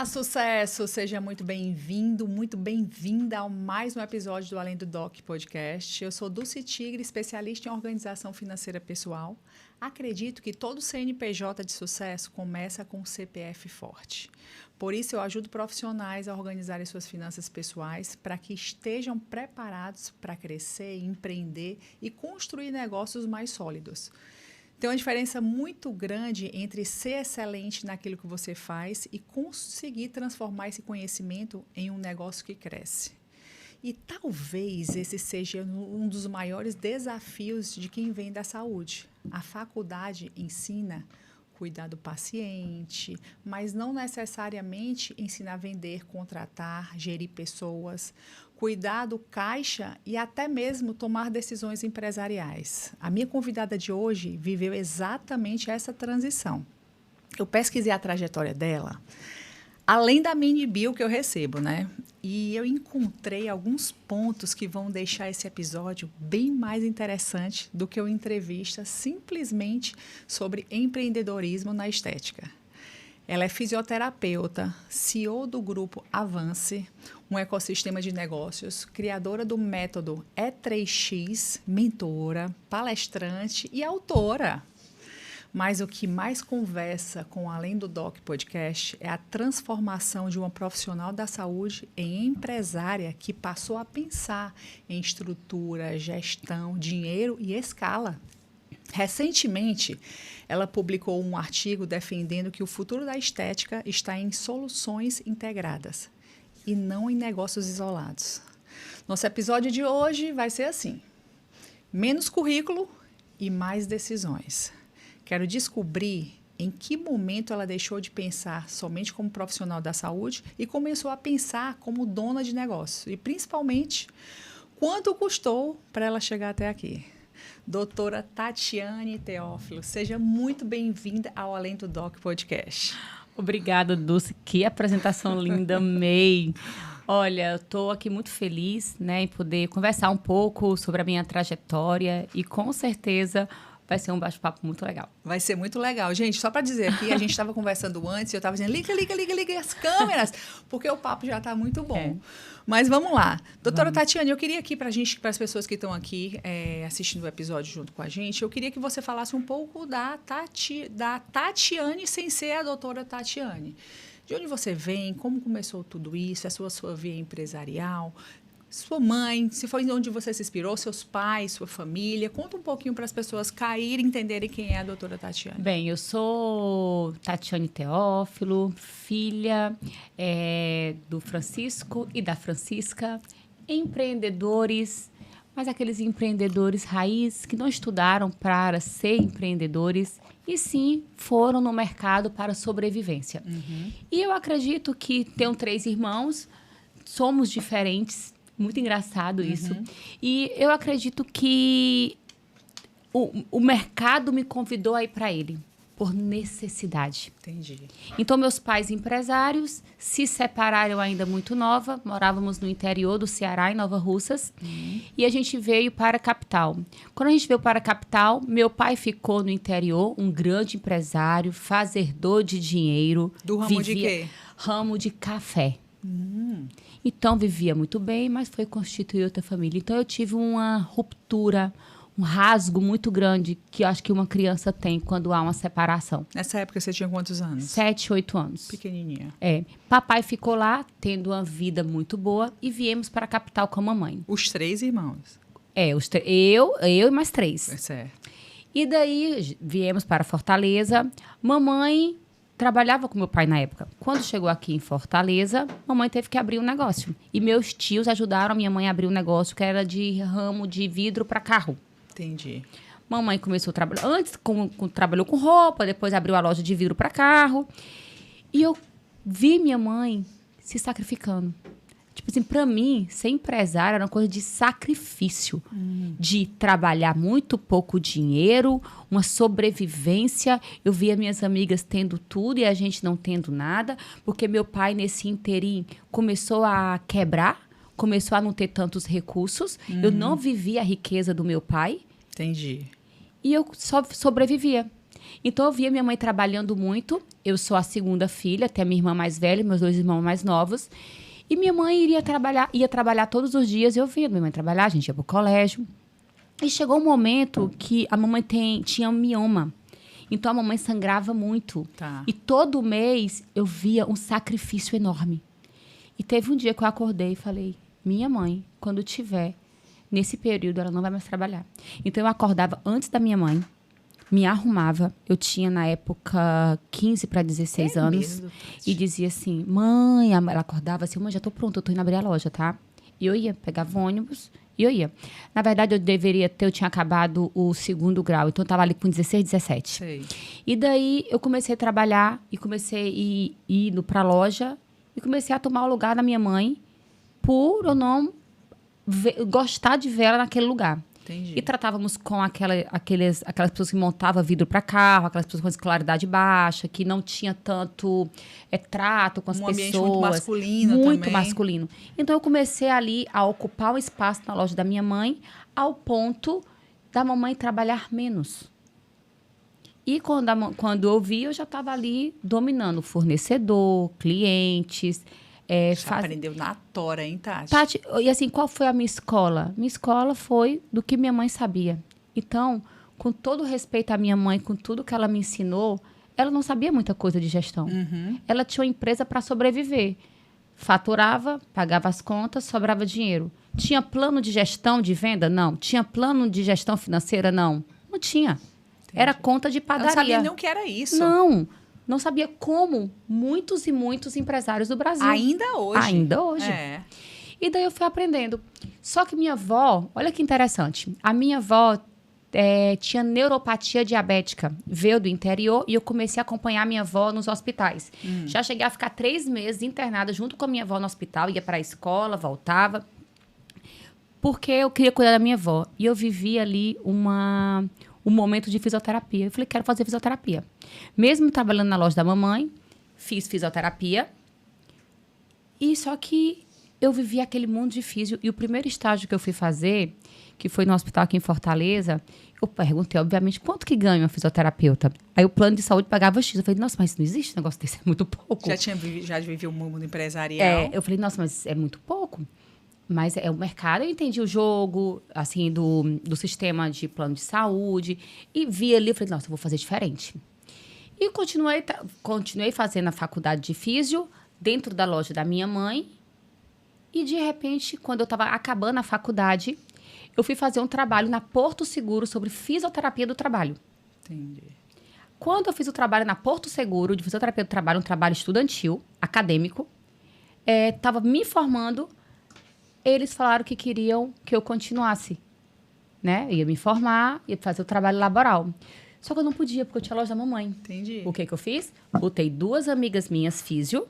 Olá, sucesso! Seja muito bem-vindo, muito bem-vinda a mais um episódio do Além do Doc Podcast. Eu sou Dulce Tigre, especialista em organização financeira pessoal. Acredito que todo CNPJ de sucesso começa com um CPF forte. Por isso, eu ajudo profissionais a organizarem suas finanças pessoais para que estejam preparados para crescer, empreender e construir negócios mais sólidos. Tem uma diferença muito grande entre ser excelente naquilo que você faz e conseguir transformar esse conhecimento em um negócio que cresce. E talvez esse seja um dos maiores desafios de quem vem da saúde. A faculdade ensina cuidar do paciente, mas não necessariamente ensina a vender, contratar, gerir pessoas, cuidar do caixa e até mesmo tomar decisões empresariais. A minha convidada de hoje viveu exatamente essa transição. Eu pesquisei a trajetória dela, além da mini bio que eu recebo, né? E eu encontrei alguns pontos que vão deixar esse episódio bem mais interessante do que uma entrevista simplesmente sobre empreendedorismo na estética. Ela é fisioterapeuta, CEO do grupo Avance, um ecossistema de negócios, criadora do método E3X, mentora, palestrante e autora. Mas o que mais conversa com Além do Doc Podcast é a transformação de uma profissional da saúde em empresária que passou a pensar em estrutura, gestão, dinheiro e escala. Recentemente, ela publicou um artigo defendendo que o futuro da estética está em soluções integradas e não em negócios isolados. Nosso episódio de hoje vai ser assim: menos currículo e mais decisões. Quero descobrir em que momento ela deixou de pensar somente como profissional da saúde e começou a pensar como dona de negócio. E, principalmente, quanto custou para ela chegar até aqui. Doutora Tatiane Teófilo, seja muito bem-vinda ao Além do Doc Podcast. Obrigada, Dulce. Que apresentação linda, amei. Olha, eu estou aqui muito feliz, né, em poder conversar um pouco sobre a minha trajetória e, com certeza, vai ser um bate-papo muito legal. Vai ser muito legal. Gente, só para dizer aqui, a gente estava conversando antes e eu estava dizendo, liga as câmeras, porque o papo já está muito bom. É. Mas vamos lá. Doutora Tatiane, eu queria aqui para as pessoas que estão aqui assistindo o episódio junto com a gente, eu queria que você falasse um pouco da Tatiane sem ser a doutora Tatiane. De onde você vem, como começou tudo isso, a sua via empresarial, sua mãe, se foi onde você se inspirou, seus pais, sua família. Conta um pouquinho para as pessoas caírem e entenderem quem é a doutora Tatiane. Bem, eu sou Tatiane Teófilo, filha do Francisco e da Francisca, empreendedores, mas aqueles empreendedores raiz que não estudaram para ser empreendedores e sim foram no mercado para sobrevivência. Uhum. E eu acredito que tenho 3 irmãos, somos diferentes. Muito engraçado isso. Uhum. E eu acredito que o mercado me convidou a ir para ele, por necessidade. Entendi. Então, meus pais empresários se separaram ainda muito nova. Morávamos no interior do Ceará, em Nova Russas. Uhum. E a gente veio para a capital. Quando a gente veio para a capital, meu pai ficou no interior, um grande empresário, fazedor de dinheiro. Do ramo de quê? Ramo de café. Então, vivia muito bem, mas foi constituir outra família. Então, eu tive uma ruptura, um rasgo muito grande que eu acho que uma criança tem quando há uma separação. Nessa época, você tinha quantos anos? 7, 8 anos. Pequenininha. Papai ficou lá, tendo uma vida muito boa, e viemos para a capital com a mamãe. Os 3 irmãos? Eu e mais 3. Certo. E daí, viemos para Fortaleza. Mamãe trabalhava com meu pai na época. Quando chegou aqui em Fortaleza, mamãe teve que abrir um negócio. E meus tios ajudaram a minha mãe a abrir um negócio que era de ramo de vidro para carro. Entendi. Mamãe começou a trabalhar... Antes, trabalhou com roupa, depois abriu a loja de vidro para carro. E eu vi minha mãe se sacrificando. Tipo assim, para mim, ser empresária era uma coisa de sacrifício. De trabalhar muito pouco dinheiro, uma sobrevivência. Eu via minhas amigas tendo tudo e a gente não tendo nada. Porque meu pai, nesse interim, começou a quebrar. Começou a não ter tantos recursos. Eu não vivia a riqueza do meu pai. Entendi. E eu só sobrevivia. Então, eu via minha mãe trabalhando muito. Eu sou a segunda filha, até minha irmã mais velha, meus 2 irmãos mais novos. E minha mãe ia trabalhar todos os dias. Eu via minha mãe trabalhar, a gente ia pro colégio. E chegou um momento que a mamãe tinha um mioma. Então, a mamãe sangrava muito. Tá. E todo mês eu via um sacrifício enorme. E teve um dia que eu acordei e falei, minha mãe, quando tiver nesse período, ela não vai mais trabalhar. Então, eu acordava antes da minha mãe, me arrumava. Eu tinha, na época, 15 para 16 anos. Mesmo, e dizia assim, mãe... Ela acordava assim, mãe, já tô pronta, eu tô indo abrir a loja, tá? E eu ia, pegava o ônibus e eu ia. Na verdade, eu tinha acabado o 2º grau. Então, eu tava ali com 16, 17. Sei. E daí, eu comecei a trabalhar e comecei a ir indo pra loja e comecei a tomar o lugar da minha mãe por eu não gostar de ver ela naquele lugar. Entendi. E tratávamos com aquelas pessoas que montavam vidro para carro, aquelas pessoas com escolaridade baixa, que não tinha tanto trato com as pessoas. Um ambiente muito masculino muito também. masculino. Então, eu comecei ali a ocupar um espaço na loja da minha mãe, ao ponto da mamãe trabalhar menos. E quando eu vi, eu já estava ali dominando fornecedor, clientes. Aprendeu na tora, hein, Tati? Tati, e assim, qual foi a minha escola? Minha escola foi do que minha mãe sabia. Então, com todo respeito à minha mãe, com tudo que ela me ensinou, ela não sabia muita coisa de gestão. Uhum. Ela tinha uma empresa para sobreviver. Faturava, pagava as contas, sobrava dinheiro. Tinha plano de gestão de venda? Não. Tinha plano de gestão financeira? Não. Não tinha. Entendi. Era conta de padaria. Ela não sabia nem o que era isso. Não sabia como muitos e muitos empresários do Brasil. Ainda hoje. Ainda hoje. É. E daí eu fui aprendendo. Só que minha avó, olha que interessante. A minha avó tinha neuropatia diabética. Veio do interior e eu comecei a acompanhar minha avó nos hospitais. Já cheguei a ficar 3 meses internada junto com a minha avó no hospital. Ia para a escola, voltava. Porque eu queria cuidar da minha avó. E eu vivia ali um momento de fisioterapia. Eu falei, quero fazer fisioterapia. Mesmo trabalhando na loja da mamãe, fiz fisioterapia. E só que eu vivi aquele mundo de físio. E o primeiro estágio que eu fui fazer, que foi no hospital aqui em Fortaleza, eu perguntei, obviamente, quanto que ganha uma fisioterapeuta? Aí o plano de saúde pagava X. Eu falei, nossa, mas não existe um negócio desse, é muito pouco. Já viveu o mundo empresarial? Eu falei, nossa, mas é muito pouco. Mas é o mercado, eu entendi o jogo, assim, do sistema de plano de saúde. E vi ali, eu falei, nossa, eu vou fazer diferente. E continuei fazendo a faculdade de físio dentro da loja da minha mãe. E, de repente, quando eu estava acabando a faculdade, eu fui fazer um trabalho na Porto Seguro sobre fisioterapia do trabalho. Entendi. Quando eu fiz o trabalho na Porto Seguro de fisioterapia do trabalho, um trabalho estudantil, acadêmico, estava me formando. Eles falaram que queriam que eu continuasse, né? Eu ia me formar, ia fazer o trabalho laboral. Só que eu não podia, porque eu tinha a loja da mamãe. Entendi. O que eu fiz? Botei 2 amigas minhas, físio,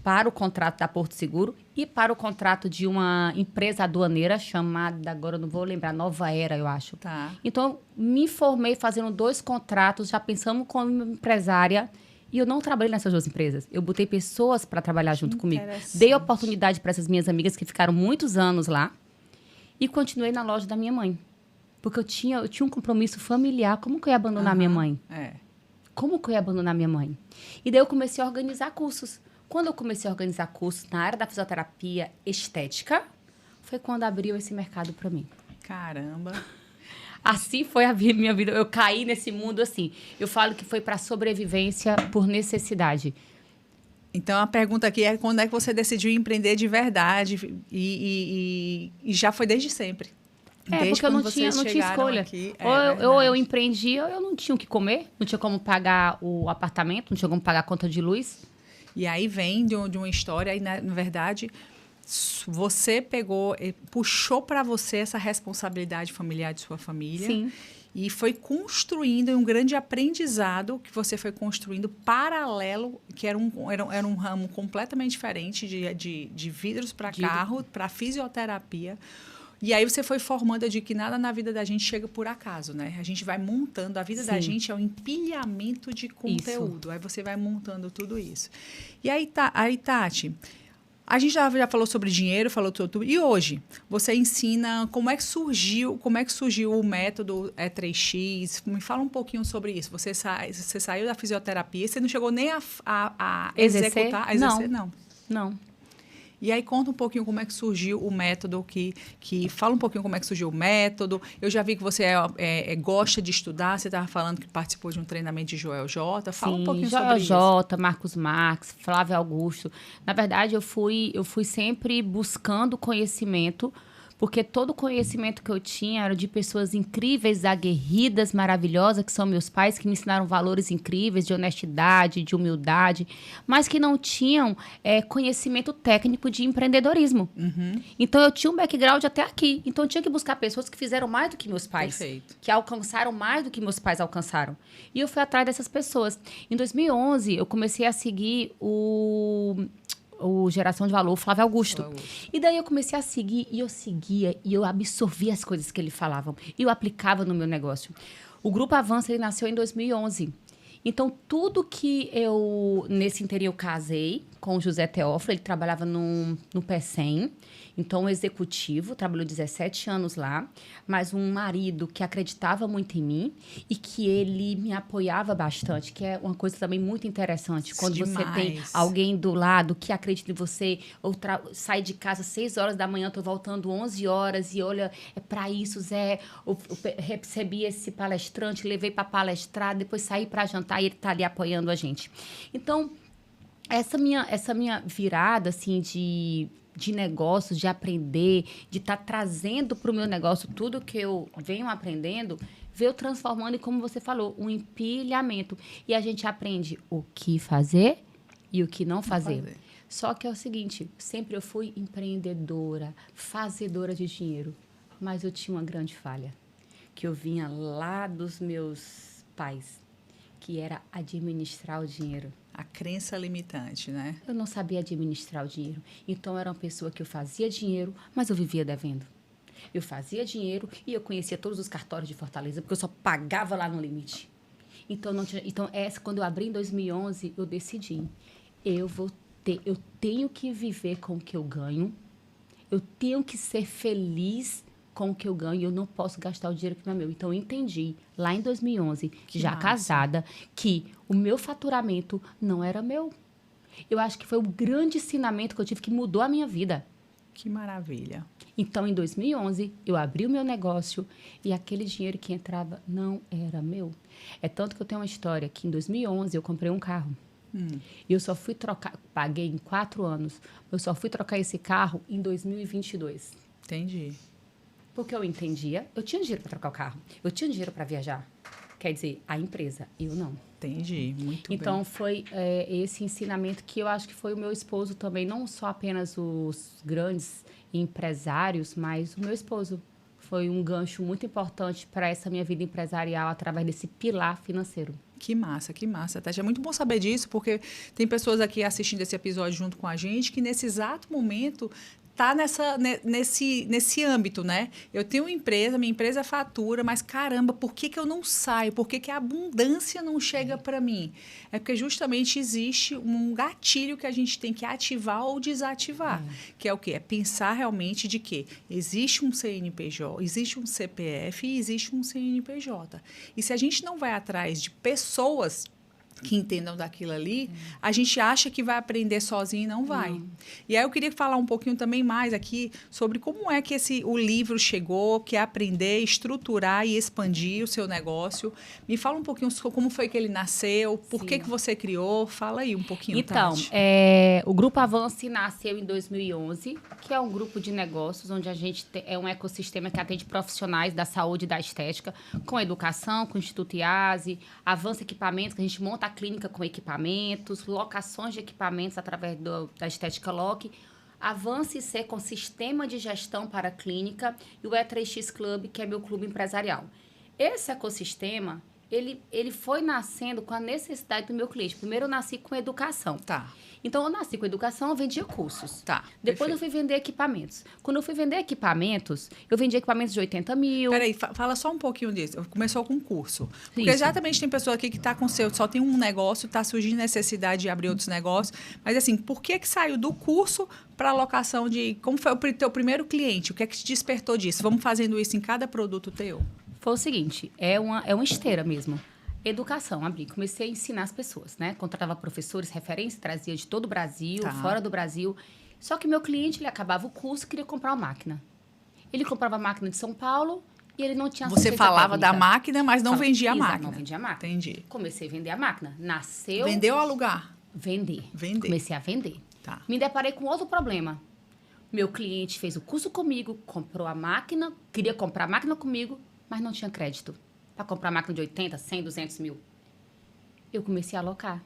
para o contrato da Porto Seguro e para o contrato de uma empresa aduaneira chamada, agora eu não vou lembrar, Nova Era, eu acho. Tá. Então, me formei fazendo 2 contratos, já pensando como empresária. E eu não trabalhei nessas 2 empresas. Eu botei pessoas para trabalhar junto comigo. Dei oportunidade para essas minhas amigas que ficaram muitos anos lá. E continuei na loja da minha mãe. Porque eu tinha um compromisso familiar. Como que eu ia abandonar minha mãe? Como que eu ia abandonar minha mãe? E daí eu comecei a organizar cursos. Quando eu comecei a organizar cursos na área da fisioterapia estética, foi quando abriu esse mercado para mim. Caramba! Assim foi a minha vida. Eu caí nesse mundo assim. Eu falo que foi para sobrevivência por necessidade. Então, a pergunta aqui é quando é que você decidiu empreender de verdade? E já foi desde sempre? Desde porque eu não tinha escolha. Aqui, ou eu empreendia, ou eu não tinha o que comer. Não tinha como pagar o apartamento, não tinha como pagar a conta de luz. E aí vem de uma história, e na verdade... Você puxou para você essa responsabilidade familiar de sua família. Sim. E foi construindo um grande aprendizado que você foi construindo paralelo, que era um ramo completamente diferente de vidros para carro, para fisioterapia. E aí você foi formando de que nada na vida da gente chega por acaso, né? A gente vai montando, a vida da gente é um empilhamento de conteúdo. Aí você vai montando tudo isso. E aí, Tati... A gente já falou sobre dinheiro, falou tudo. E hoje, você ensina como é que surgiu o método E3X? Me fala um pouquinho sobre isso. Você saiu da fisioterapia, você não chegou nem a executar? A exercer, não. Não. E aí conta um pouquinho como é que surgiu o método, fala um pouquinho como é que surgiu o método. Eu já vi que você gosta de estudar, você estava falando que participou de um treinamento de Joel J. Fala um pouquinho sobre isso. Joel J, Marcos Marques, Flávio Augusto. Na verdade, eu fui sempre buscando conhecimento, porque todo o conhecimento que eu tinha era de pessoas incríveis, aguerridas, maravilhosas, que são meus pais, que me ensinaram valores incríveis de honestidade, de humildade, mas que não tinham conhecimento técnico de empreendedorismo. Uhum. Então, eu tinha um background até aqui. Então, eu tinha que buscar pessoas que fizeram mais do que meus pais. Perfeito. Que alcançaram mais do que meus pais alcançaram. E eu fui atrás dessas pessoas. Em 2011, eu comecei a seguir o Geração de Valor, o Flávio Augusto. E daí eu comecei a seguir, e eu seguia, e eu absorvia as coisas que ele falava. E eu aplicava no meu negócio. O Grupo Avança, ele nasceu em 2011. Então, tudo que nesse interim, eu casei com o José Teófilo, ele trabalhava no PECEM, então um executivo, trabalhou 17 anos lá, mas um marido que acreditava muito em mim e que ele me apoiava bastante, que é uma coisa também muito interessante. Quando Demais. você tem alguém do lado que acredita em você, ou sai de casa 6 horas da manhã, tô voltando 11 horas, e olha, é para isso, Zé, eu recebi esse palestrante, levei para palestrar, depois saí para jantar e ele tá ali apoiando a gente. Então, essa minha virada, assim, de negócios, de aprender, de estar trazendo para o meu negócio tudo que eu venho aprendendo, veio transformando em, como você falou, um empilhamento. E a gente aprende o que fazer e o que não fazer. Só que é o seguinte, sempre eu fui empreendedora, fazedora de dinheiro, mas eu tinha uma grande falha, que eu vinha lá dos meus pais, que era administrar o dinheiro. A crença limitante, né? Eu não sabia administrar o dinheiro. Então, eu era uma pessoa que eu fazia dinheiro, mas eu vivia devendo. Eu fazia dinheiro e eu conhecia todos os cartórios de Fortaleza, porque eu só pagava lá no limite. Então, quando eu abri em 2011, eu decidi. Eu tenho que viver com o que eu ganho. Eu tenho que ser feliz com o que eu ganho, eu não posso gastar o dinheiro que não é meu. Então, eu entendi, lá em 2011, casada, que o meu faturamento não era meu. Eu acho que foi o grande ensinamento que eu tive que mudou a minha vida. Que maravilha. Então, em 2011, eu abri o meu negócio e aquele dinheiro que entrava não era meu. É tanto que eu tenho uma história que em 2011 eu comprei um carro. E eu só fui trocar, paguei em 4 anos, eu só fui trocar esse carro em 2022. Entendi. Porque eu entendia, eu tinha dinheiro para trocar o carro, eu tinha dinheiro para viajar. Quer dizer, a empresa, eu não. Entendi, muito bem. Então, foi esse ensinamento que eu acho que foi o meu esposo também, não só apenas os grandes empresários, mas o meu esposo. Foi um gancho muito importante para essa minha vida empresarial através desse pilar financeiro. Que massa, Tati. É muito bom saber disso, porque tem pessoas aqui assistindo esse episódio junto com a gente que nesse exato momento tá nesse âmbito, né? Eu tenho uma empresa, minha empresa fatura, mas caramba, por que eu não saio? Por que a abundância não chega para mim? É porque justamente existe um gatilho que a gente tem que ativar ou desativar, que é o quê? É pensar realmente de que existe um CNPJ, existe um CPF e existe um CNPJ. E se a gente não vai atrás de pessoas que entendam daquilo ali, a gente acha que vai aprender sozinho e não vai. E aí eu queria falar um pouquinho também mais aqui sobre como é que o livro chegou, que é aprender, estruturar e expandir o seu negócio. Me fala um pouquinho sobre como foi que ele nasceu, por que você criou, fala aí um pouquinho, então, Tati. O Grupo Avance nasceu em 2011, que é um grupo de negócios onde a gente é um ecossistema que atende profissionais da saúde e da estética, com educação, com o Instituto IASE, Avança Equipamentos, que a gente monta a clínica com equipamentos, locações de equipamentos através da Estética Lock, Avance C com sistema de gestão para a clínica e o E3X Club, que é meu clube empresarial. Esse ecossistema, ele foi nascendo com a necessidade do meu cliente. Primeiro, eu nasci com educação. Tá. Então, eu nasci com educação, eu vendia cursos. Tá, Depois eu fui vender equipamentos. Quando eu fui vender equipamentos, eu vendia equipamentos de 80 mil. Peraí, fala só um pouquinho disso. Começou com curso. Porque Isso. exatamente tem pessoa aqui que está com só tem um negócio, está surgindo necessidade de abrir outros negócios. Mas assim, por que saiu do curso para alocação de... Como foi o teu primeiro cliente? O que é que te despertou disso? Vamos fazendo isso em cada produto teu? Foi o seguinte, é uma esteira mesmo. Educação, abri. Comecei a ensinar as pessoas, né? Contratava professores, referência, trazia de todo o Brasil, Tá. fora do Brasil. Só que meu cliente, ele acabava o curso e queria comprar uma máquina. Ele comprava a máquina de São Paulo e ele não tinha Você assistência falava da técnica. máquina, mas não vendia a Exato, máquina. não vendia a máquina. Entendi. Comecei a vender a máquina. Nasceu... Vendeu ou alugar? Vender. Vender. Comecei a vender. Tá. Me deparei com outro problema. Meu cliente fez o curso comigo, comprou a máquina, queria comprar a máquina comigo, mas não tinha crédito para comprar a máquina de 80, 100, 200 mil. Eu comecei a alocar.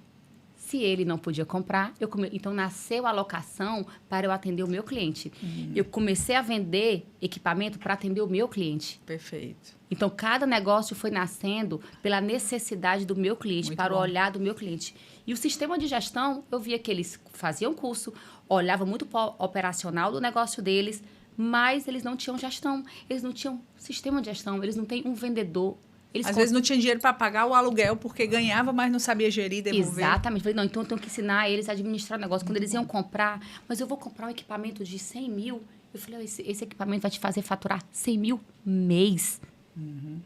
Se ele não podia comprar, então nasceu a alocação para eu atender o meu cliente. Eu comecei a vender equipamento para atender o meu cliente. Perfeito. Então, cada negócio foi nascendo pela necessidade do meu cliente, Muito para bom. o olhar do meu cliente. E o sistema de gestão, eu via que eles faziam curso, olhavam muito para o operacional do negócio deles, mas eles não tinham gestão, eles não tinham sistema de gestão, eles não têm um vendedor. Às vezes não tinha dinheiro para pagar o aluguel porque ganhava, mas não sabia gerir, devolver. Exatamente. Falei, não, então eu tenho que ensinar eles a administrar o negócio. Quando eles iam comprar, mas eu vou comprar um equipamento de 100 mil. Eu falei, esse equipamento vai te fazer faturar 100 mil mês.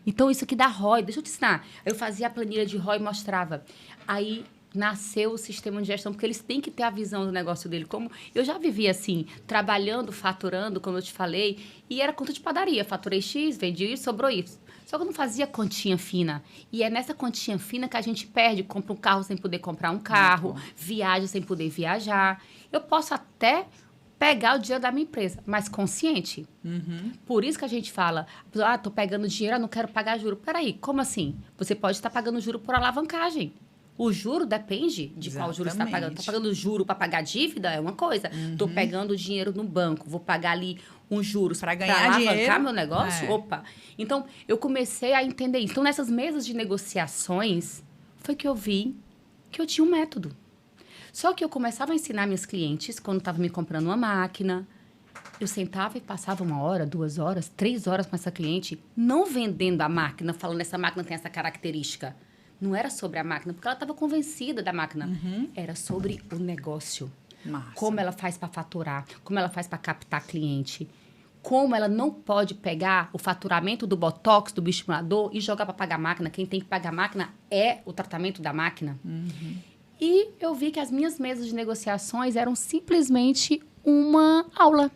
Então, isso aqui dá ROI. Deixa eu te ensinar. Eu fazia a planilha de ROI e mostrava. Aí nasceu o sistema de gestão, porque eles têm que ter a visão do negócio dele. Como eu já vivia assim, trabalhando, faturando, como eu te falei, e era conta de padaria. Faturei X, vendi isso, sobrou isso. Só que eu não fazia continha fina. E é nessa continha fina que a gente perde. Compra um carro sem poder comprar um carro, viaja sem poder viajar. Eu posso até pegar o dinheiro da minha empresa, mas consciente. Por isso que a gente fala, tô pegando dinheiro, não quero pagar juro. Peraí, como assim? Você pode estar pagando juro por alavancagem. O juro depende de qual juro você está pagando. Está pagando juro para pagar dívida? É uma coisa. Estou pegando dinheiro no banco, vou pagar ali uns juros para para ganhar alavancar dinheiro. meu negócio? Opa! Então, eu comecei a entender isso. Então, nessas mesas de negociações, foi que eu vi que eu tinha um método. Só que eu começava a ensinar meus clientes, quando estava me comprando uma máquina, eu sentava e passava 1 hora, 2 horas, 3 horas com essa cliente, não vendendo a máquina, falando essa máquina tem essa característica. Não era sobre a máquina, porque ela estava convencida da máquina. Era sobre o negócio. Massa. Como ela faz para faturar, como ela faz para captar cliente. Como ela não pode pegar o faturamento do botox, do bioestimulador e jogar para pagar a máquina. Quem tem que pagar a máquina é o tratamento da máquina. E eu vi que as minhas mesas de negociações eram simplesmente uma aula.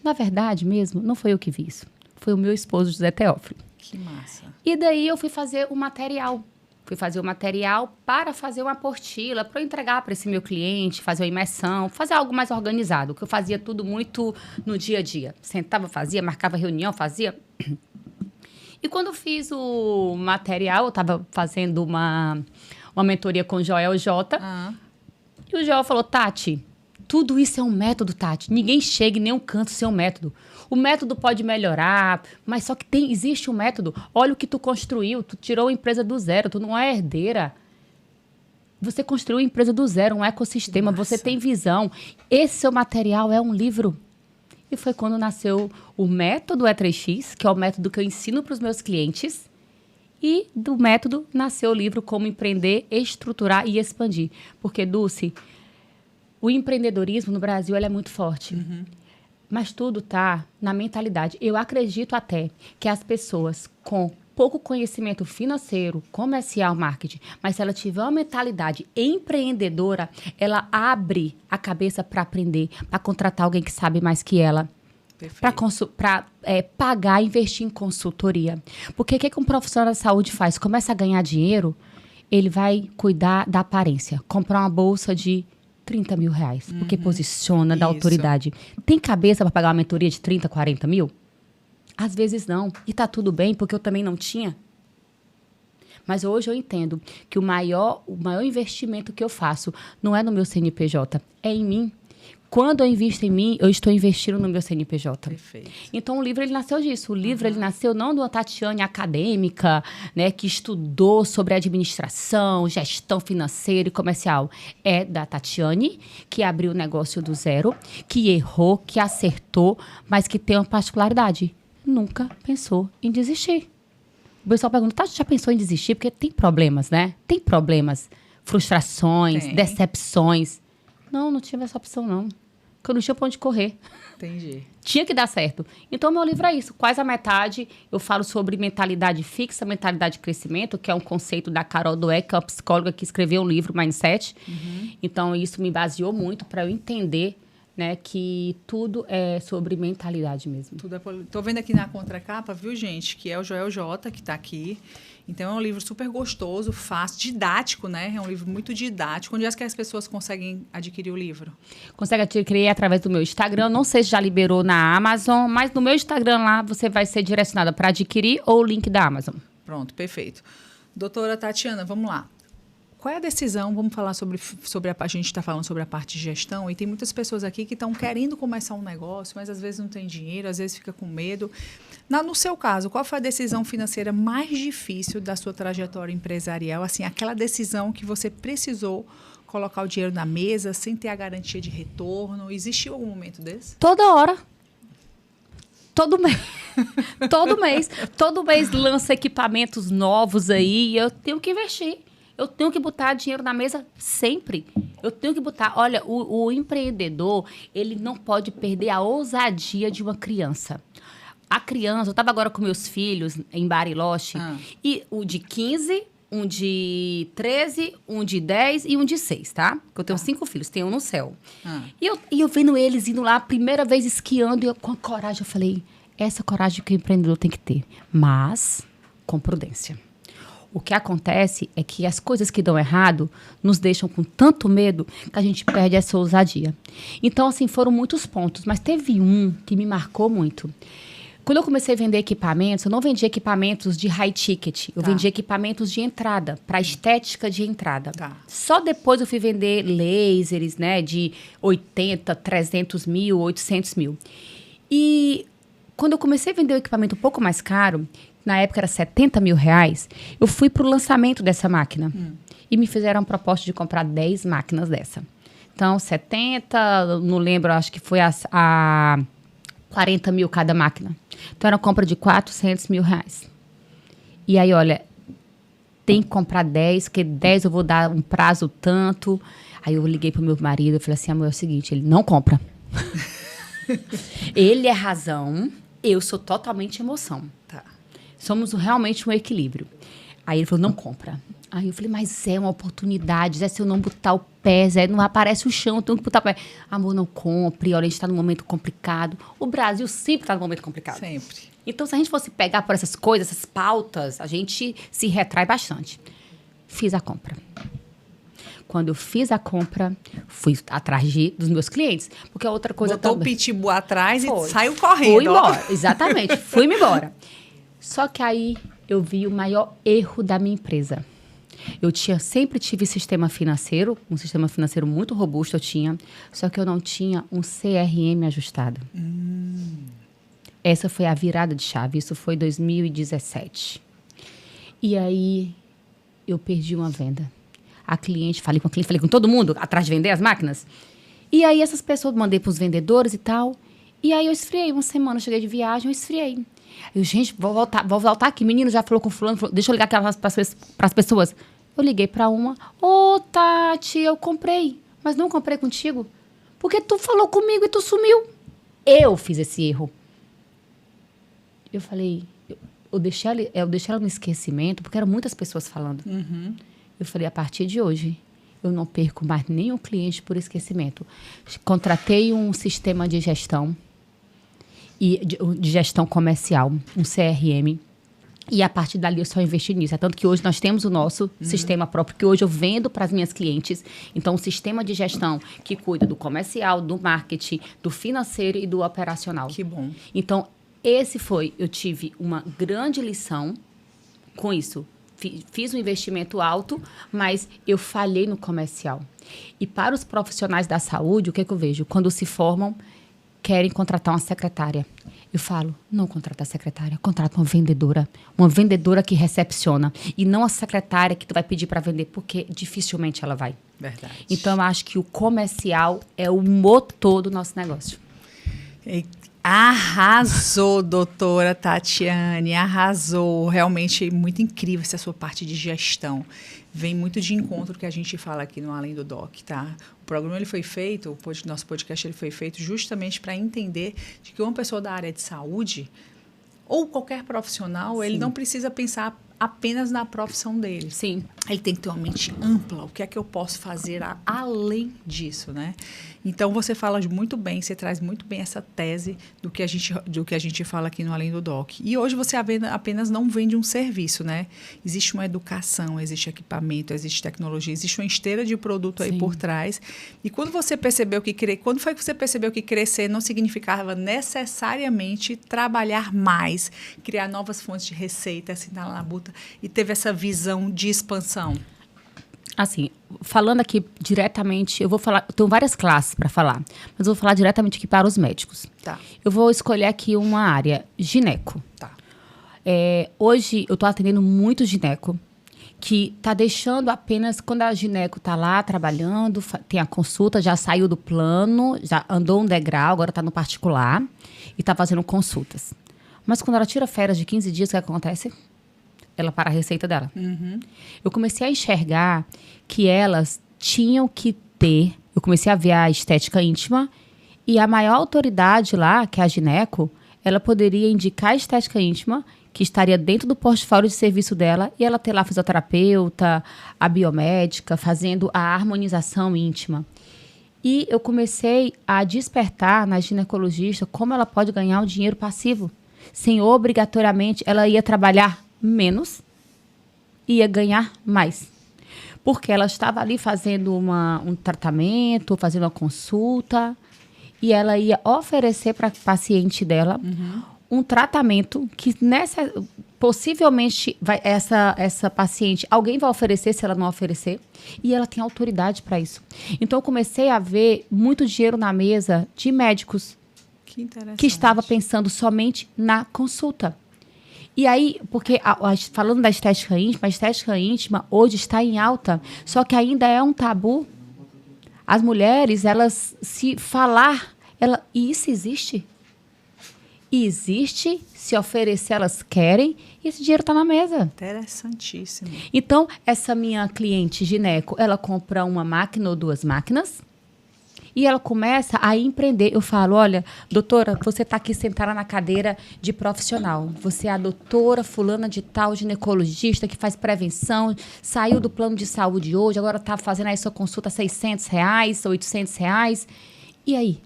Na verdade mesmo, não foi eu que vi isso. Foi o meu esposo, José Teófilo. Que massa. E daí eu fui fazer o material. Fui fazer o material para fazer uma apostila, para eu entregar para esse meu cliente, fazer uma imersão, fazer algo mais organizado, que eu fazia tudo muito no dia a dia. Sentava, fazia, marcava reunião, fazia. E quando eu fiz o material, eu estava fazendo uma mentoria com o Joel J. E o Joel falou, Tati, tudo isso é um método, Tati. Ninguém chega em nenhum canto sem um método. O método pode melhorar, mas só que existe um método. Olha o que tu construiu, tu tirou a empresa do zero, tu não é herdeira. Você construiu a empresa do zero, um ecossistema, você tem visão. Esse seu material é um livro. E foi quando nasceu o método E3X, que é o método que eu ensino para os meus clientes. E do método nasceu o livro Como Empreender, Estruturar e Expandir. Porque, Dulce, o empreendedorismo no Brasil ele é muito forte. Mas tudo está na mentalidade. Eu acredito até que as pessoas com pouco conhecimento financeiro, comercial, marketing, mas se ela tiver uma mentalidade empreendedora, ela abre a cabeça para aprender, para contratar alguém que sabe mais que ela. Para pagar e investir em consultoria. Porque o que um profissional da saúde faz? Começa a ganhar dinheiro, ele vai cuidar da aparência. Comprar uma bolsa de 30 mil reais, porque posiciona, dá autoridade. Tem cabeça para pagar uma mentoria de 30, 40 mil? Às vezes não. E tá tudo bem, porque eu também não tinha. Mas hoje eu entendo que o maior investimento que eu faço não é no meu CNPJ, é em mim. Quando eu invisto em mim, eu estou investindo no meu CNPJ. Perfeito. Então, o livro ele nasceu disso. O livro ele nasceu não de uma Tatiane acadêmica, né, que estudou sobre administração, gestão financeira e comercial. É da Tatiane, que abriu o negócio do zero, que errou, que acertou, mas que tem uma particularidade. Nunca pensou em desistir. O pessoal pergunta, Tati, já pensou em desistir? Porque tem problemas, né? Tem problemas, frustrações, decepções. Não tive essa opção, não. Porque eu não tinha pra onde correr. Entendi. Tinha que dar certo. Então, meu livro é isso. Quase a metade, eu falo sobre mentalidade fixa, mentalidade de crescimento, que é um conceito da Carol Dweck, que é uma psicóloga que escreveu um livro, Mindset. Então, isso me baseou muito para eu entender, né, que tudo é sobre mentalidade mesmo. Tô vendo aqui na contracapa, viu, gente, que é o Joel J, que está aqui. Então, é um livro super gostoso, fácil, didático, né? É um livro muito didático. Onde é que as pessoas conseguem adquirir o livro? Consegue adquirir através do meu Instagram. Não sei se já liberou na Amazon, mas no meu Instagram lá você vai ser direcionada para adquirir ou o link da Amazon. Pronto, perfeito. Doutora Tatiana, vamos lá. Qual é a decisão? Vamos falar sobre a gente está falando sobre a parte de gestão e tem muitas pessoas aqui que estão querendo começar um negócio, mas às vezes não tem dinheiro, às vezes fica com medo. No seu caso, qual foi a decisão financeira mais difícil da sua trajetória empresarial? Assim, aquela decisão que você precisou colocar o dinheiro na mesa sem ter a garantia de retorno. Existiu algum momento desse? Toda hora. Todo mês. Todo mês lança equipamentos novos aí e eu tenho que investir. Eu tenho que botar dinheiro na mesa sempre. Eu tenho que botar... Olha, o empreendedor, ele não pode perder a ousadia de uma criança. A criança... Eu estava agora com meus filhos em Bariloche. E o de 15, um de 13, um de 10 e um de 6, tá? Porque eu tenho 5 filhos, tenho um no céu. E eu vendo eles indo lá, a primeira vez esquiando, e eu, com a coragem, eu falei... Essa coragem que o empreendedor tem que ter. Mas com prudência. O que acontece é que as coisas que dão errado nos deixam com tanto medo que a gente perde essa ousadia. Então, assim, foram muitos pontos, mas teve um que me marcou muito. Quando eu comecei a vender equipamentos, eu não vendia equipamentos de high ticket, eu vendia equipamentos de entrada, para estética de entrada. Só depois eu fui vender lasers, né, de 80, 300 mil, 800 mil. E quando eu comecei a vender o equipamento um pouco mais caro, na época era 70 mil reais, eu fui para o lançamento dessa máquina. E me fizeram a proposta de comprar 10 máquinas dessa. Então, 70, não lembro, acho que foi a 40 mil cada máquina. Então, era uma compra de 400 mil reais. E aí, olha, tem que comprar 10, porque 10 eu vou dar um prazo tanto. Aí eu liguei pro meu marido e falei assim, amor, é o seguinte, ele não compra. Ele é razão, eu sou totalmente emoção. Somos realmente um equilíbrio. Aí ele falou, não compra. Aí eu falei, mas é uma oportunidade, Zé, se eu não botar o pé, Zé, não aparece o chão, eu tenho que botar o pé. Amor, não compre, olha, a gente está num momento complicado. O Brasil sempre está num momento complicado. Sempre. Então, se a gente fosse pegar por essas coisas, essas pautas, a gente se retrai bastante. Fiz a compra. Quando eu fiz a compra, fui atrás dos meus clientes. Porque a outra coisa... Botou o pitbull atrás e saiu correndo. Fui embora, exatamente, fui-me embora. Só que aí eu vi o maior erro da minha empresa. Eu sempre tive sistema financeiro, um sistema financeiro muito robusto eu tinha, só que eu não tinha um CRM ajustado. Essa foi a virada de chave, isso foi 2017. E aí eu perdi uma venda. Falei com todo mundo atrás de vender as máquinas. E aí essas pessoas, mandei para os vendedores e tal. E aí eu esfriei, uma semana eu cheguei de viagem, eu esfriei. Eu, gente, vou voltar aqui. Menino já falou com fulano, deixa eu ligar para as pessoas. Eu liguei para uma. Ô, Tati, eu comprei, mas não comprei contigo. Porque tu falou comigo e tu sumiu. Eu fiz esse erro. Eu falei, eu deixei ela no esquecimento, porque eram muitas pessoas falando. Eu falei, a partir de hoje, eu não perco mais nenhum cliente por esquecimento. Contratei um sistema de gestão. De gestão comercial, um CRM. E a partir dali eu só investi nisso. É tanto que hoje nós temos o nosso sistema próprio, que hoje eu vendo para as minhas clientes. Então, um sistema de gestão que cuida do comercial, do marketing, do financeiro e do operacional. Que bom. Então, eu tive uma grande lição com isso. fiz um investimento alto, mas eu falhei no comercial. E para os profissionais da saúde, o que eu vejo? Quando se formam, querem contratar uma secretária. Eu falo, não contrata a secretária, contrata uma vendedora que recepciona. E não a secretária que tu vai pedir para vender, porque dificilmente ela vai. Verdade. Então, eu acho que o comercial é o motor do nosso negócio. Arrasou, doutora Tatiane, arrasou. Realmente muito incrível essa sua parte de gestão. Vem muito de encontro que a gente fala aqui no Além do Doc, tá? O programa ele foi feito, nosso podcast ele foi feito justamente para entender de que uma pessoa da área de saúde ou qualquer profissional, Sim. ele não precisa pensar apenas na profissão dele. Sim. Ele tem que ter uma mente ampla. O que é que eu posso fazer além disso, né? Então, você fala muito bem, você traz muito bem essa tese do que a gente fala aqui no Além do Doc. E hoje você apenas não vende um serviço, né? Existe uma educação, existe equipamento, existe tecnologia, existe uma esteira de produto aí por trás. E quando você percebeu quando foi que você percebeu que crescer não significava necessariamente trabalhar mais, criar novas fontes de receita, assinar na labuta, e teve essa visão de expansão? Assim, falando aqui diretamente, eu tenho várias classes para falar, mas eu vou falar diretamente aqui para os médicos. Tá. Eu vou escolher aqui uma área, gineco. Tá. Hoje, eu estou atendendo muito gineco, que está deixando apenas, quando a gineco está lá trabalhando, tem a consulta, já saiu do plano, já andou um degrau, agora está no particular, e está fazendo consultas. Mas quando ela tira férias de 15 dias, o que acontece? Ela para a receita dela. Uhum. Eu comecei a enxergar que elas tinham que ter... Eu comecei a ver a estética íntima e a maior autoridade lá, que é a gineco, ela poderia indicar a estética íntima, que estaria dentro do portfólio de serviço dela, e ela ter lá a fisioterapeuta, a biomédica, fazendo a harmonização íntima. E eu comecei a despertar na ginecologista como ela pode ganhar um dinheiro passivo, sem obrigatoriamente ela ia trabalhar menos, ia ganhar mais. Porque ela estava ali fazendo um tratamento, fazendo uma consulta, e ela ia oferecer para a paciente dela um tratamento que possivelmente essa paciente, alguém vai oferecer se ela não oferecer, e ela tem autoridade para isso. Então, eu comecei a ver muito dinheiro na mesa de médicos que estava pensando somente na consulta. E aí, porque falando da estética íntima, a estética íntima hoje está em alta, só que ainda é um tabu. As mulheres, elas se falar, e isso existe? E existe, se oferecer, elas querem, e esse dinheiro está na mesa. Interessantíssimo. Então, essa minha cliente gineco, ela compra uma máquina ou 2 máquinas, e ela começa a empreender. Eu falo, olha, doutora, você está aqui sentada na cadeira de profissional. Você é a doutora fulana de tal, ginecologista, que faz prevenção, saiu do plano de saúde hoje, agora está fazendo aí sua consulta R$600, R$800. E aí?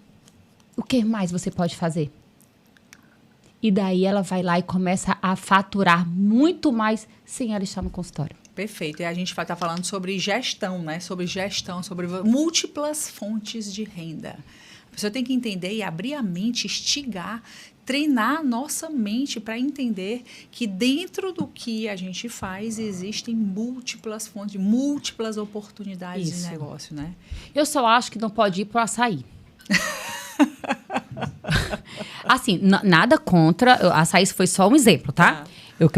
O que mais você pode fazer? E daí ela vai lá e começa a faturar muito mais sem ela estar no consultório. Perfeito. E a gente vai estar falando sobre gestão, né? Sobre múltiplas fontes de renda. A pessoa tem que entender e abrir a mente, instigar, treinar a nossa mente para entender que dentro do que a gente faz existem múltiplas fontes, múltiplas oportunidades de negócio, né? Eu só acho que não pode ir para o açaí. Assim, nada contra. Açaí foi só um exemplo, tá?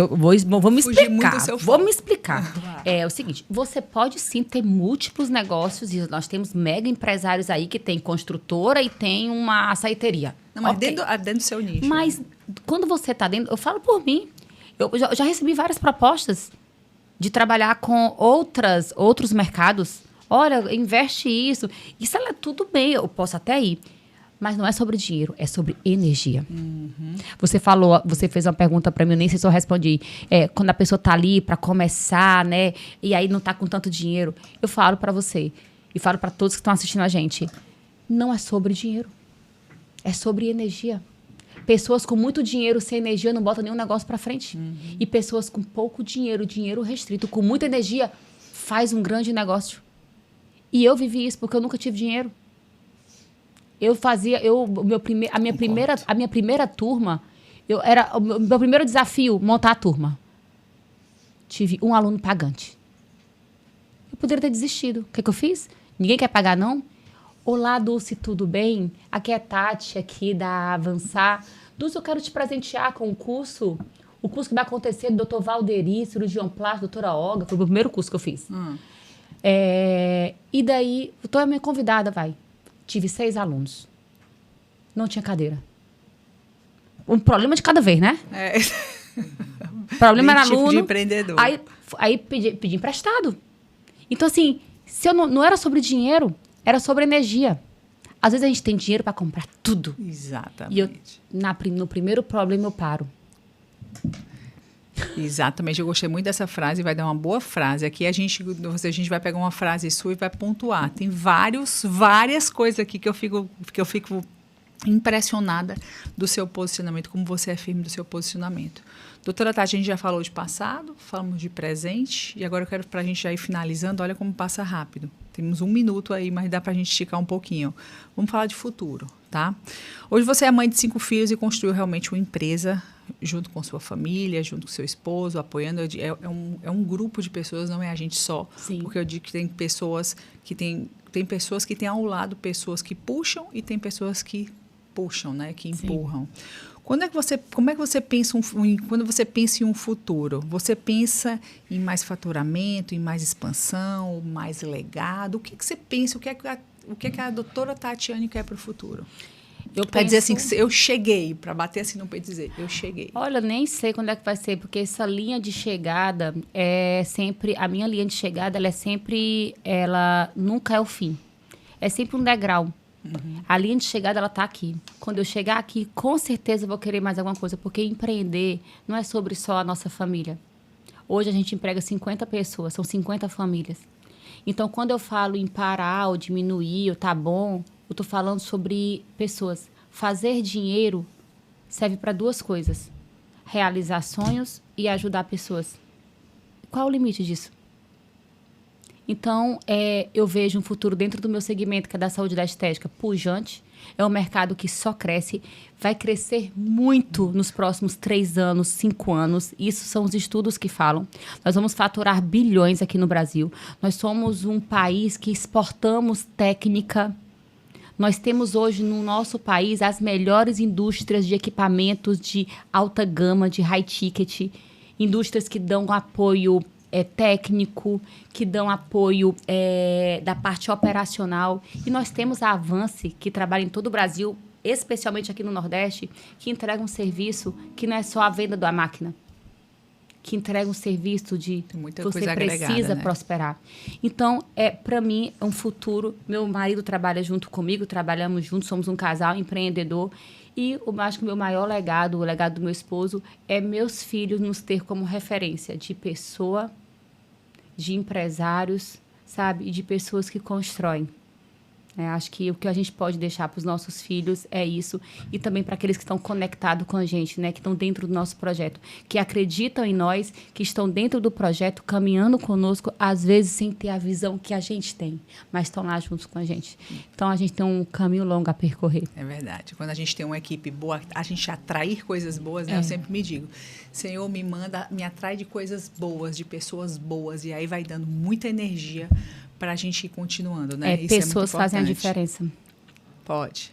Vou me explicar. Vou me explicar. É o seguinte, você pode sim ter múltiplos negócios, e nós temos mega empresários aí que tem construtora e tem uma açaiteria. Não, mas dentro do seu nicho. Mas quando você está dentro, eu falo por mim, eu já recebi várias propostas de trabalhar com outros mercados. Olha, investe isso. Isso é tudo bem, eu posso até ir. Mas não é sobre dinheiro, é sobre energia. Você fez uma pergunta para mim, eu nem sei se eu respondi. Quando a pessoa tá ali para começar, né? E aí não tá com tanto dinheiro. Eu falo para você, e falo para todos que estão assistindo a gente. Não é sobre dinheiro. É sobre energia. Pessoas com muito dinheiro, sem energia, não botam nenhum negócio para frente. E pessoas com pouco dinheiro restrito, com muita energia, faz um grande negócio. E eu vivi isso porque eu nunca tive dinheiro. A minha primeira turma, o meu primeiro desafio, montar a turma. tive um aluno pagante. Eu poderia ter desistido. O que eu fiz? Ninguém quer pagar, não? Olá, Dulce, tudo bem? Aqui é Tati, aqui da Avançar. Dulce, eu quero te presentear com o curso que vai acontecer do Dr. Valderi, cirurgião plástico, doutora Olga. Foi o primeiro curso que eu fiz. E daí, tu é minha convidada, vai. Tive 6 alunos. Não tinha cadeira. Um problema de cada vez, né? O problema era aluno. De empreendedor. Aí pedi emprestado. Então, assim, se eu não era sobre dinheiro, era sobre energia. Às vezes a gente tem dinheiro para comprar tudo. Exatamente. E eu, no primeiro problema, eu paro. Exatamente, eu gostei muito dessa frase, vai dar uma boa frase. Aqui a gente vai pegar uma frase sua e vai pontuar. Tem várias coisas aqui que eu fico impressionada do seu posicionamento, como você é firme do seu posicionamento. Doutora Tati, a gente já falou de passado, falamos de presente, e agora eu quero, para a gente já ir finalizando, olha como passa rápido. Temos 1 minuto aí, mas dá para a gente esticar um pouquinho. Vamos falar de futuro, tá? Hoje você é mãe de 5 filhos e construiu realmente uma empresa junto com sua família, junto com seu esposo, apoiando. É um grupo de pessoas, não é a gente só. Sim. Porque eu digo que tem pessoas que tem pessoas que têm ao lado pessoas que puxam e tem pessoas que puxam, né? Que empurram. Sim. Como é que você pensa quando você pensa em um futuro? Você pensa em mais faturamento, em mais expansão, mais legado? O que você pensa? O que é que a doutora Tatiane quer para o futuro? Quer dizer assim, que eu cheguei, para bater assim no peito e dizer, eu cheguei. Olha, nem sei quando é que vai ser, porque essa linha de chegada é sempre... A minha linha de chegada, ela nunca é o fim. É sempre um degrau. A linha de chegada, ela está aqui. Quando eu chegar aqui, com certeza eu vou querer mais alguma coisa, porque empreender não é sobre só a nossa família. Hoje a gente emprega 50 pessoas, são 50 famílias. Então, quando eu falo em parar ou diminuir, ou tá bom, eu estou falando sobre pessoas. Fazer dinheiro serve para 2 coisas. Realizar sonhos e ajudar pessoas. Qual é o limite disso? Então, eu vejo um futuro dentro do meu segmento, que é da saúde e da estética, pujante. É um mercado que só cresce, vai crescer muito nos próximos 3 anos, 5 anos. Isso são os estudos que falam. Nós vamos faturar bilhões aqui no Brasil. Nós somos um país que exportamos técnica. Nós temos hoje no nosso país as melhores indústrias de equipamentos de alta gama, de high ticket. Indústrias que dão apoio técnico, que dão apoio da parte operacional. E nós temos a Avance, que trabalha em todo o Brasil, especialmente aqui no Nordeste, que entrega um serviço que não é só a venda da máquina, que entrega um serviço de você precisa prosperar. Então, para mim, é um futuro. Meu marido trabalha junto comigo, trabalhamos juntos, somos um casal empreendedor. E eu acho que o meu maior legado, o legado do meu esposo, é meus filhos nos ter como referência de pessoa, de empresários, sabe? E de pessoas que constroem. Acho que o que a gente pode deixar para os nossos filhos é isso. E também para aqueles que estão conectados com a gente, né? Que estão dentro do nosso projeto. Que acreditam em nós, que estão dentro do projeto, caminhando conosco, às vezes sem ter a visão que a gente tem. Mas estão lá juntos com a gente. Então, a gente tem um caminho longo a percorrer. É verdade. Quando a gente tem uma equipe boa, a gente atrair coisas boas, né? Eu sempre me digo, Senhor, me atrai de coisas boas, de pessoas boas. E aí vai dando muita energia para a gente ir continuando, né? Isso pessoas fazem a diferença. Pode.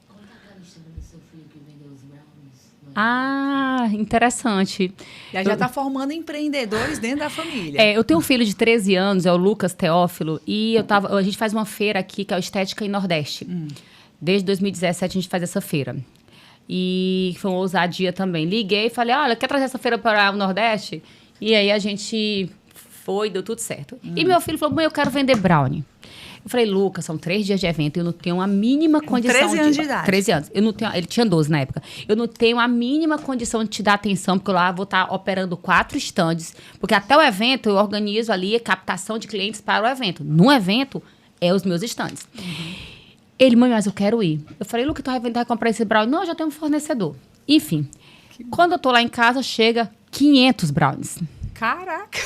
Conta aquela história do seu filho que vendeu os brownies. Ah, interessante. E já está formando empreendedores dentro da família. Eu tenho um filho de 13 anos, é o Lucas Teófilo, e a gente faz uma feira aqui, que é o Estética em Nordeste. Desde 2017 a gente faz essa feira. E foi uma ousadia também. Liguei e falei, olha, quer trazer essa feira para o Nordeste? E aí a gente... deu tudo certo. E meu filho falou, mãe, eu quero vender brownie. Eu falei, Lucas, são 3 dias de evento, eu não tenho a mínima condição 13 anos de idade. 13 anos. Ele tinha 12 na época. Eu não tenho a mínima condição de te dar atenção, porque eu lá vou estar operando 4 estandes, porque até o evento eu organizo ali a captação de clientes para o evento. No evento, é os meus estandes. Ele, mãe, mas eu quero ir. Eu falei, Lucas, tu vai comprar esse brownie? Não, eu já tenho um fornecedor. Enfim, quando eu tô lá em casa, chega 500 brownies. Caraca!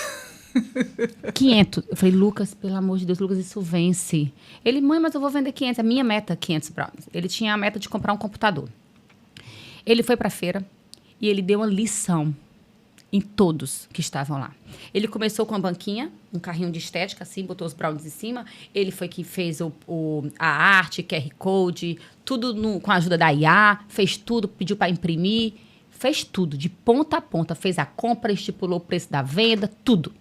500. Eu falei, Lucas, pelo amor de Deus, Lucas, isso vence. Ele, mãe, mas eu vou vender 500. A minha meta, 500 brownies. Ele tinha a meta de comprar um computador. Ele foi pra feira e ele deu uma lição. em todos que estavam lá. Ele começou com uma banquinha, um carrinho de estética, assim, botou os brownies em cima. Ele foi que fez a arte, QR Code, tudo com a ajuda da IA, fez tudo, pediu para imprimir, fez tudo, de ponta a ponta. Fez a compra, estipulou o preço da venda, tudo.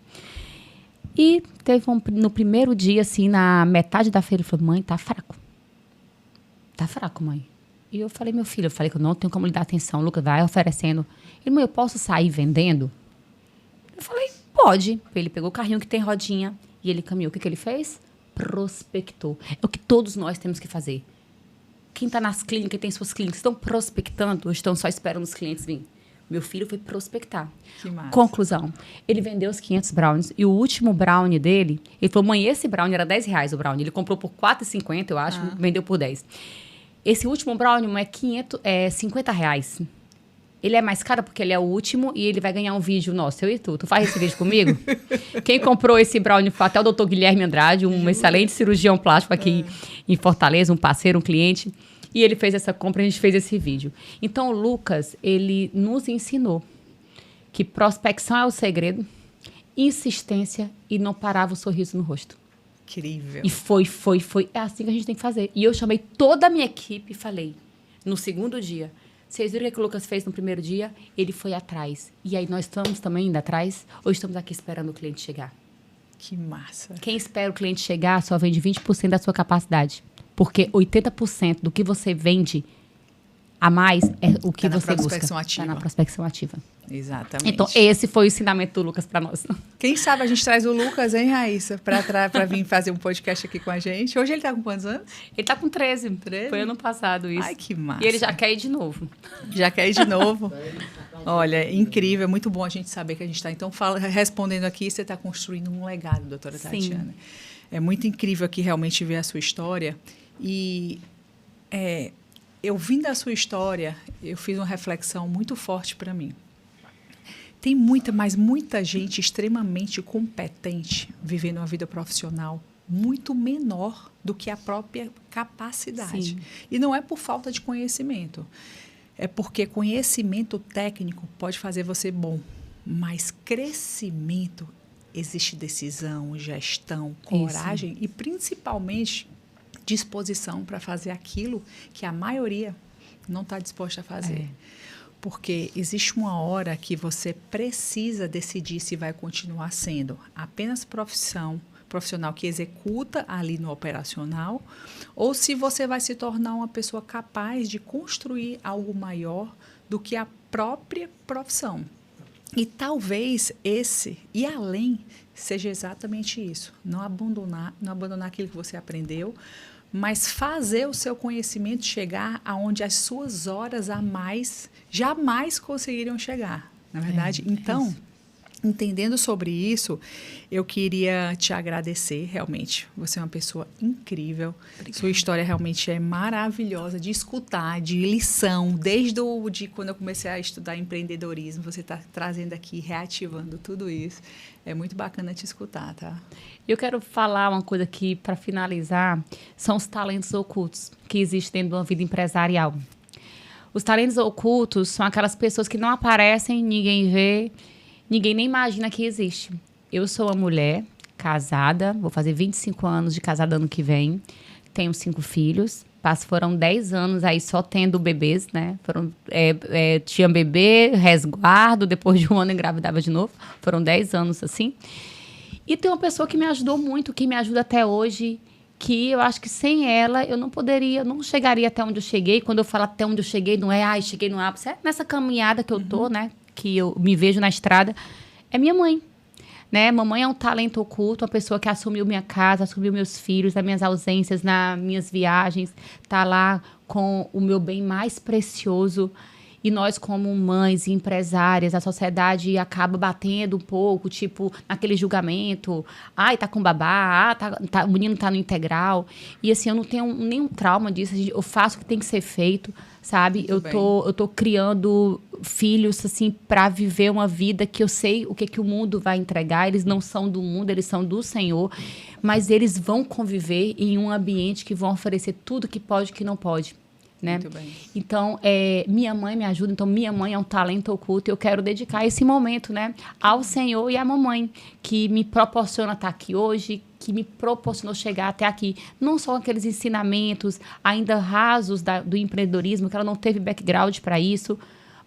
E teve no primeiro dia, assim, na metade da feira, ele falou, mãe, tá fraco. Tá fraco, mãe. E eu falei, meu filho, que eu não tenho como lhe dar atenção. O Lucas vai oferecendo. Ele, mãe, eu posso sair vendendo? Eu falei, pode. Ele pegou o carrinho que tem rodinha e ele caminhou. O que ele fez? Prospectou. É o que todos nós temos que fazer. Quem está nas clínicas, tem suas clínicas, estão prospectando ou estão só esperando os clientes virem? Meu filho foi prospectar. Que massa. Conclusão. Ele vendeu os 500 brownies e o último brownie dele, ele falou, mãe, esse brownie era R$10 o brownie. Ele comprou por R$4,50, eu acho, vendeu por 10. Esse último brownie é R$50. Ele é mais caro porque ele é o último e ele vai ganhar um vídeo nosso. Eu e tu faz esse vídeo comigo? Quem comprou esse brownie foi até o Dr. Guilherme Andrade, um excelente cirurgião plástico aqui em Fortaleza, um parceiro, um cliente. E ele fez essa compra e a gente fez esse vídeo. Então, o Lucas, ele nos ensinou que prospecção é o segredo, insistência e não parava o sorriso no rosto. Incrível. E foi. É assim que a gente tem que fazer. E eu chamei toda a minha equipe e falei, no segundo dia, vocês viram o que o Lucas fez no primeiro dia? Ele foi atrás. E aí nós estamos também indo atrás ou estamos aqui esperando o cliente chegar? Que massa. Quem espera o cliente chegar só vende 20% da sua capacidade. Porque 80% do que você vende a mais é o que você busca. Está na prospecção ativa. Exatamente. Então, esse foi o ensinamento do Lucas para nós. Quem sabe a gente traz o Lucas, hein, Raíssa, para vir fazer um podcast aqui com a gente. Hoje ele está com quantos anos? Ele está com 13. 13? Foi ano passado isso. Ai, que massa. E ele já quer ir de novo. Já quer ir de novo? Olha, incrível, é muito bom a gente saber que a gente está. Então, respondendo aqui, você está construindo um legado, doutora Tatiana. É muito incrível aqui realmente ver a sua história. E eu vim da sua história, eu fiz uma reflexão muito forte para mim. Tem muita gente extremamente competente vivendo uma vida profissional muito menor do que a própria capacidade. Sim. E não é por falta de conhecimento. É porque conhecimento técnico pode fazer você bom, mas crescimento, existe decisão, gestão, coragem e principalmente disposição para fazer aquilo que a maioria não está disposta a fazer. Porque existe uma hora que você precisa decidir se vai continuar sendo apenas profissional que executa ali no operacional, ou se você vai se tornar uma pessoa capaz de construir algo maior do que a própria profissão. E talvez esse, e além, seja exatamente isso. Não abandonar aquilo que você aprendeu, mas fazer o seu conhecimento chegar aonde as suas horas a mais jamais conseguiriam chegar, na verdade. Então, entendendo sobre isso, eu queria te agradecer, realmente. Você é uma pessoa incrível. Obrigada. Sua história realmente é maravilhosa de escutar, de lição. Desde quando eu comecei a estudar empreendedorismo, você está trazendo aqui, reativando tudo isso. É muito bacana te escutar, tá? Eu quero falar uma coisa aqui, para finalizar, são os talentos ocultos que existem dentro de uma vida empresarial. Os talentos ocultos são aquelas pessoas que não aparecem, ninguém vê, ninguém nem imagina que existe. Eu sou uma mulher casada, vou fazer 25 anos de casada ano que vem, tenho 5 filhos, foram 10 anos aí só tendo bebês, né? Tinha bebê, resguardo, depois de um ano engravidava de novo, foram 10 anos assim. E tem uma pessoa que me ajudou muito, que me ajuda até hoje, que eu acho que sem ela eu não chegaria até onde eu cheguei. Quando eu falo até onde eu cheguei, não é, cheguei no ápice, é nessa caminhada que eu tô, né? Que eu me vejo na estrada, é minha mãe. Né? Mamãe é um talento oculto, uma pessoa que assumiu minha casa, assumiu meus filhos, nas minhas ausências, nas minhas viagens, tá lá com o meu bem mais precioso. E nós, como mães e empresárias, a sociedade acaba batendo um pouco, tipo, naquele julgamento. Ai, tá com babá, o menino tá no integral. E assim, eu não tenho nenhum trauma disso. Eu faço o que tem que ser feito, sabe? Eu tô criando filhos, assim, para viver uma vida que eu sei o que o mundo vai entregar. Eles não são do mundo, eles são do Senhor. Mas eles vão conviver em um ambiente que vão oferecer tudo que pode e que não pode. né? Muito bem. Então, minha mãe me ajuda. Então, minha mãe é um talento oculto. Eu quero dedicar esse momento, né, ao Senhor e à mamãe, que me proporciona estar aqui hoje, que me proporcionou chegar até aqui. Não só aqueles ensinamentos ainda rasos do empreendedorismo, que ela não teve background para isso,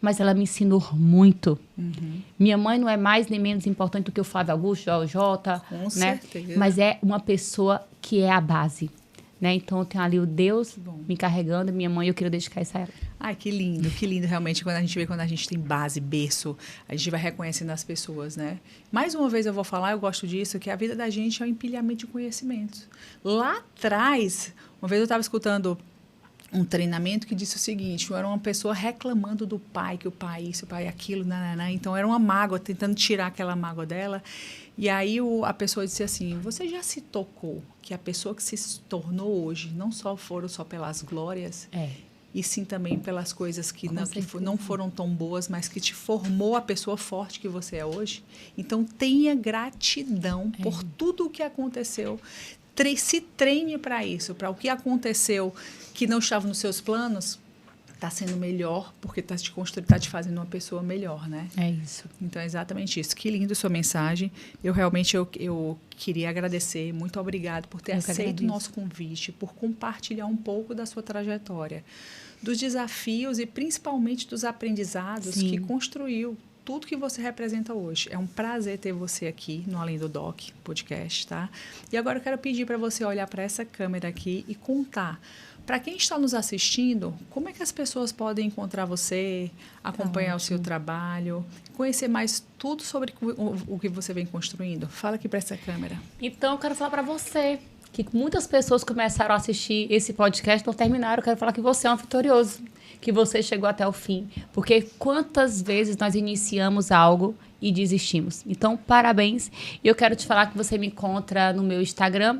mas ela me ensinou muito. Minha mãe não é mais nem menos importante do que o Flávio Augusto, Jota, Com né? certeza. Mas é uma pessoa que é a base, né? Então, eu tenho ali o Deus Bom. me carregando, minha mãe, eu queria dedicar isso a ela. Ai, que lindo realmente, quando a gente tem base, berço, a gente vai reconhecendo as pessoas, né? Mais uma vez eu vou falar, eu gosto disso, que a vida da gente é um empilhamento de conhecimentos. Lá atrás, uma vez eu estava escutando um treinamento que disse o seguinte, era uma pessoa reclamando do pai, que o pai isso, o pai aquilo, nananã. Então era uma mágoa, tentando tirar aquela mágoa dela. E aí a pessoa disse assim, você já se tocou que a pessoa que se tornou hoje não só foram só pelas glórias, e sim também pelas coisas que não foram tão boas, mas que te formou a pessoa forte que você é hoje? Então tenha gratidão por tudo o que aconteceu. Se treine para isso, para o que aconteceu que não estava nos seus planos, está sendo melhor, porque está te fazendo uma pessoa melhor, né? É isso. Então, é exatamente isso. Que lindo sua mensagem. Eu realmente eu queria agradecer. Muito obrigado por ter aceito o nosso convite, por compartilhar um pouco da sua trajetória, dos desafios e principalmente dos aprendizados que construiu tudo que você representa hoje. É um prazer ter você aqui no Além do Doc podcast, tá? E agora eu quero pedir para você olhar para essa câmera aqui e contar. Para quem está nos assistindo, como é que as pessoas podem encontrar você, acompanhar o seu trabalho, conhecer mais tudo sobre o que você vem construindo? Fala aqui para essa câmera. Então, eu quero falar para você que muitas pessoas começaram a assistir esse podcast, não terminaram. Eu quero falar que você é um vitorioso, que você chegou até o fim. Porque quantas vezes nós iniciamos algo e desistimos. Então, parabéns. E eu quero te falar que você me encontra no meu Instagram,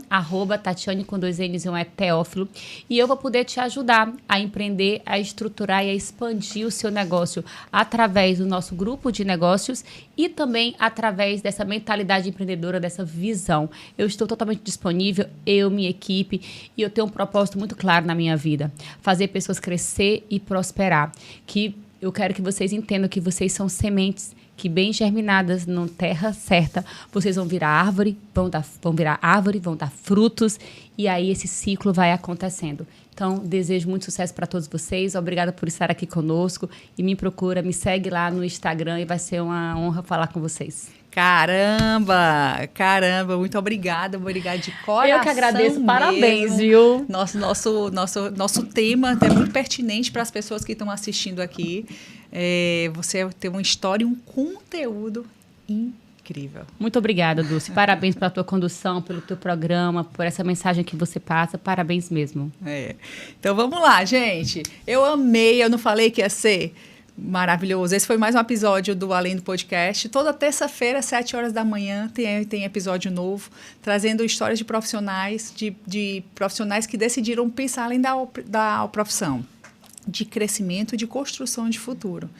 @Tatiane com 2 N's e um Teófilo. E eu vou poder te ajudar a empreender, a estruturar e a expandir o seu negócio através do nosso grupo de negócios e também através dessa mentalidade empreendedora, dessa visão. Eu estou totalmente disponível, minha equipe, e eu tenho um propósito muito claro na minha vida. Fazer pessoas crescer e prosperar. Que eu quero que vocês entendam que vocês são sementes que bem germinadas na terra certa, vocês vão virar árvore, vão dar frutos, e aí esse ciclo vai acontecendo. Então, desejo muito sucesso para todos vocês. Obrigada por estar aqui conosco. E me segue lá no Instagram e vai ser uma honra falar com vocês. Caramba, muito obrigada de coração. Eu que agradeço, mesmo. Parabéns, viu? Nosso tema é muito pertinente para as pessoas que estão assistindo aqui. Você tem uma história e um conteúdo incrível. Muito obrigada, Dulce. Parabéns pela tua condução, pelo teu programa, por essa mensagem que você passa. Parabéns mesmo. Então vamos lá, gente. Eu amei, eu não falei que ia ser maravilhoso. Esse foi mais um episódio do Além do Podcast. Toda terça-feira, 7 horas da manhã, tem episódio novo, trazendo histórias de profissionais, de profissionais que decidiram pensar além da profissão, de crescimento e de construção de futuro.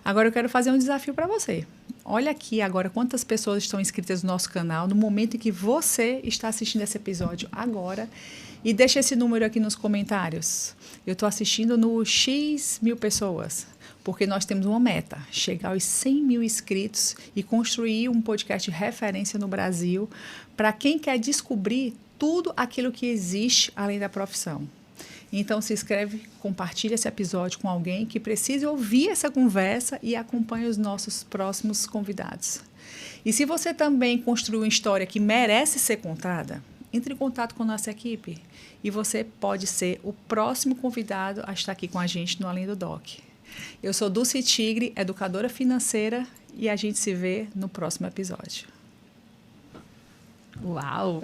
Agora eu quero fazer um desafio para você. Olha aqui agora quantas pessoas estão inscritas no nosso canal no momento em que você está assistindo esse episódio agora, e deixa esse número aqui nos comentários. Eu estou assistindo no X mil pessoas, porque nós temos uma meta, chegar aos 100 mil inscritos e construir um podcast de referência no Brasil para quem quer descobrir tudo aquilo que existe além da profissão. Então, se inscreve, compartilha esse episódio com alguém que precise ouvir essa conversa e acompanhe os nossos próximos convidados. E se você também construiu uma história que merece ser contada, entre em contato com a nossa equipe e você pode ser o próximo convidado a estar aqui com a gente no Além do Doc. Eu sou Dulce Tigre, educadora financeira, e a gente se vê no próximo episódio. Uau!